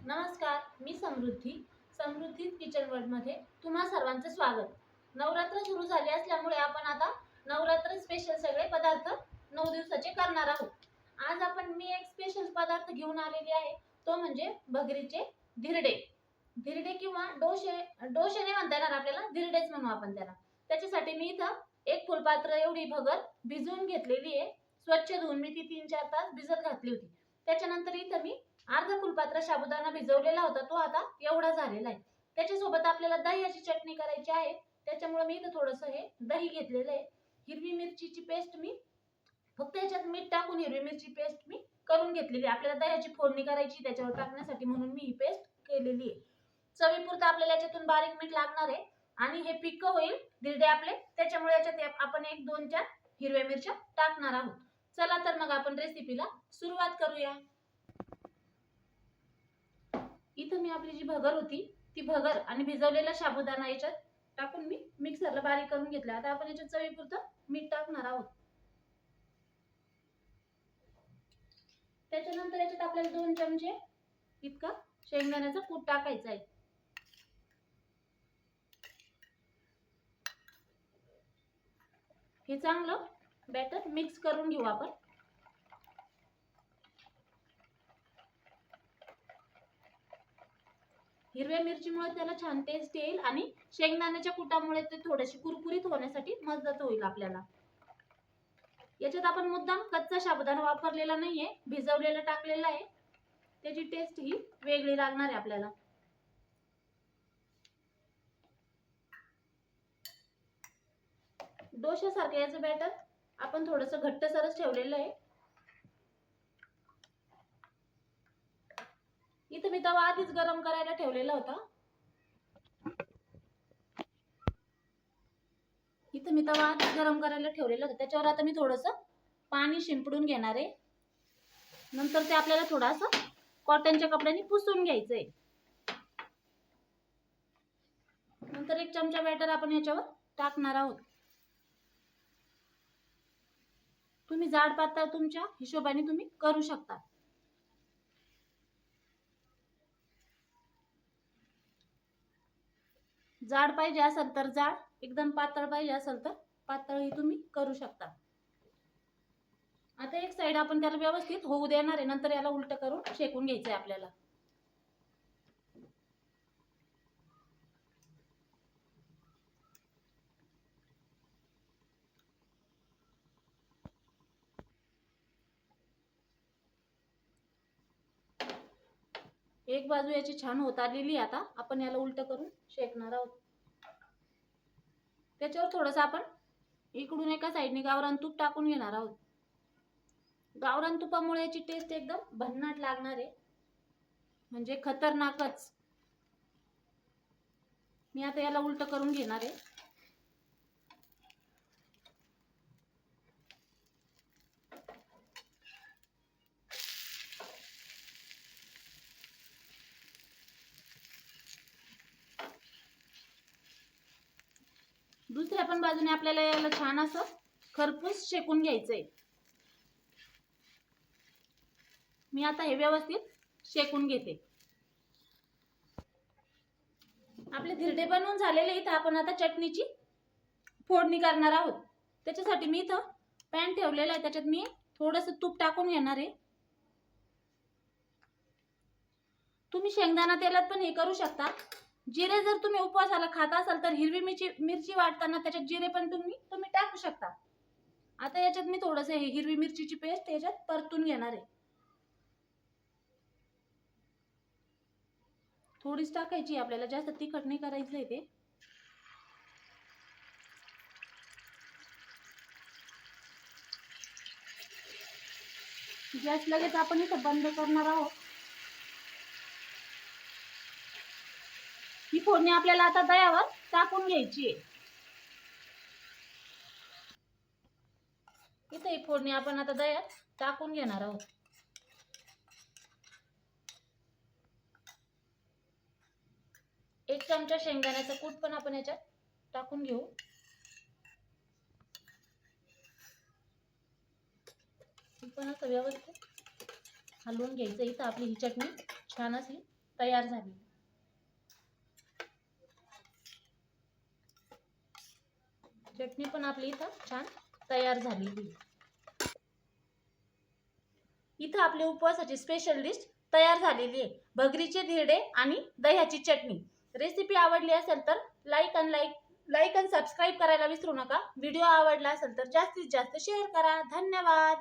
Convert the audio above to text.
नमस्कार, मी समृद्धी kitchen world मध्ये तुम्हा सर्वांचं स्वागत. नवरात्र सुरू झाले असल्यामुळे आपण आता नवरात्र स्पेशल सगळे पदार्थ 9 दिवसाचे करणार आहोत. आज मी एक स्पेशल पदार्थ घेऊन आलेली आहे, तो म्हणजे भगरीचे धिरडे. धिरडे किंवा डोसे नाही म्हणता येणार आपल्याला, धिरडेच म्हणू आपण त्याला. त्याच्यासाठी मी इथं एक फुलपात्र एवढी भगर भिजवून घेतलेली आहे. स्वच्छ धुवून मी ती 3-4 तास भिजत घातली होती. त्याच्यानंतर इथं मी अर्धा फुलपात्र साबुदाणा भिजवलेला होता, तो आता एवढा झालेला आहे. त्याच्यासोबत आपल्याला दह्याची चटणी करायची आहे, त्याच्यामुळे मी इथं थोडंसं हे दही घेतलेलं आहे. हिरवी मिरचीची पेस्ट मी फक्त याच्यात मीठ टाकून हिरवी मिरची पेस्ट मी करून घेतलेली आहे. आपल्याला दह्याची फोडणी करायची त्याच्यावर टाकण्यासाठी, म्हणून मी ही पेस्ट केलेली आहे. चवीपुरतं आपल्याला याच्यातून बारीक मीठ लागणार आहे आणि हे फिक्क होईल धिरडे आपले, त्याच्यामुळे याच्यात आपण 1-2-4 हिरव्या मिरच्या टाकणार आहोत. चला तर मग आपण रेसिपीला सुरुवात करूया. इथं मी आपली जी भगर होती ती भगर आणि भिजवलेला साबुदाणा याच्यात टाकून मी मिक्सरला बारीक करून घेतला. आता आपण याच्यात चवीपुरतं मीठ टाकणार आहोत. त्याच्यानंतर याच्यात आपल्याला 2 चमचे इतका शेंगदाण्याचा कूट टाकायचा आहे. हे चांगलं बॅटर मिक्स करून घेऊ आपण. हिरव्या मिरचीमुळे त्याला छान टेस्ट येईल आणि शेंगदाण्याच्या कुटामुळे ते थोडेसे कुरकुरीत होण्यासाठी मदत होईल आपल्याला. याच्यात आपण मुद्दाम कच्चा साबुदाणा वापरलेला नाहीये, भिजवलेला टाकलेला आहे. त्याची टेस्ट ही वेगळी लागणार आहे आपल्याला. डोशासारखं याचं बॅटर आपण थोडंसं घट्टसरच ठेवलेलं आहे. इथं मी तवा आधीच गरम करायला ठेवलेला होता. त्याच्यावर आता मी थोडंसं पाणी शिंपडून घेणार आहे. नंतर ते आपल्याला थोडंसं कॉटनच्या कपड्याने पुसून घ्यायचंय. नंतर 1 चमचा बॅटर आपण याच्यावर टाकणार आहोत. तुम्ही जाड पातळ तुमच्या हिशोबाने तुम्ही करू शकता. जाड पाहिजे असेल तर जाड, एकदम पातळ पाहिजे असेल तर पातळही तुम्ही करू शकता. आता एक साइड आपण त्याला व्यवस्थित होऊ देणार आहे, नंतर याला उलट करून शेकून घ्यायचंय आपल्याला. एक बाजू याची छान होत आलेली, आता आपण याला उलट करून शेकणार आहोत. त्याच्यावर थोडंसं आपण इकडून एका साइडने गावरान तूप टाकून घेणार आहोत. गावरान तुपामुळे याची टेस्ट एकदम भन्नाट लागणार आहे, म्हणजे खतरनाकच. मी आता याला उलट करून घेणार आहे. दुसऱ्या पण बाजूने आपल्याला याला छान असं खरपूस शेकून घ्यायचंय. मी आता हे व्यवस्थित शेकून घेते. आपले धिरडे बनवून झालेले. इथं आपण आता चटणीची फोडणी करणार आहोत. त्याच्यासाठी मी इथं पॅन ठेवलेला आहे, त्याच्यात मी थोडंसं तूप टाकून घेणार आहे. तुम्ही शेंगदाणा तेलात पण हे करू शकता. जिरे जर तुम्ही उपवासाला खात असाल तर हिरवी मिरची वाटताना त्याच्यात जिरे पण तुम्ही टाकू शकता. आता याच्यात मी थोडंसं हे हिरवी मिरचीची पेस्ट याच्यात परतून घेणार आहे. थोडीच टाकायची आपल्याला, जास्त तिखट नाही करायचंय ते. गॅस लगेच आपण इथं बंद करणार आहोत. ही फोडणी आपल्याला आता दह्यावर टाकून घ्यायची आहे. इथे ही फोडणी आपण आता दह्यात टाकून घेणार आहोत. एक चमचा शेंगदाण्याचा कूट पण आपण याच्यात टाकून घेऊ. पण असं व्यवस्थित हलवून घ्यायचं. इथं आपली ही चटणी छान अशी तयार झाली. चटणी पण आपली इथं छान तयार झालेली. इथं आपली उपवासाची स्पेशल डिश तयार झालेली आहे, भगरीचे धिरडे आणि दह्याची चटणी. रेसिपी आवडली असेल तर लाईक आणि सबस्क्राईब करायला विसरू नका. व्हिडिओ आवडला असेल तर जास्तीत जास्त शेअर करा. धन्यवाद.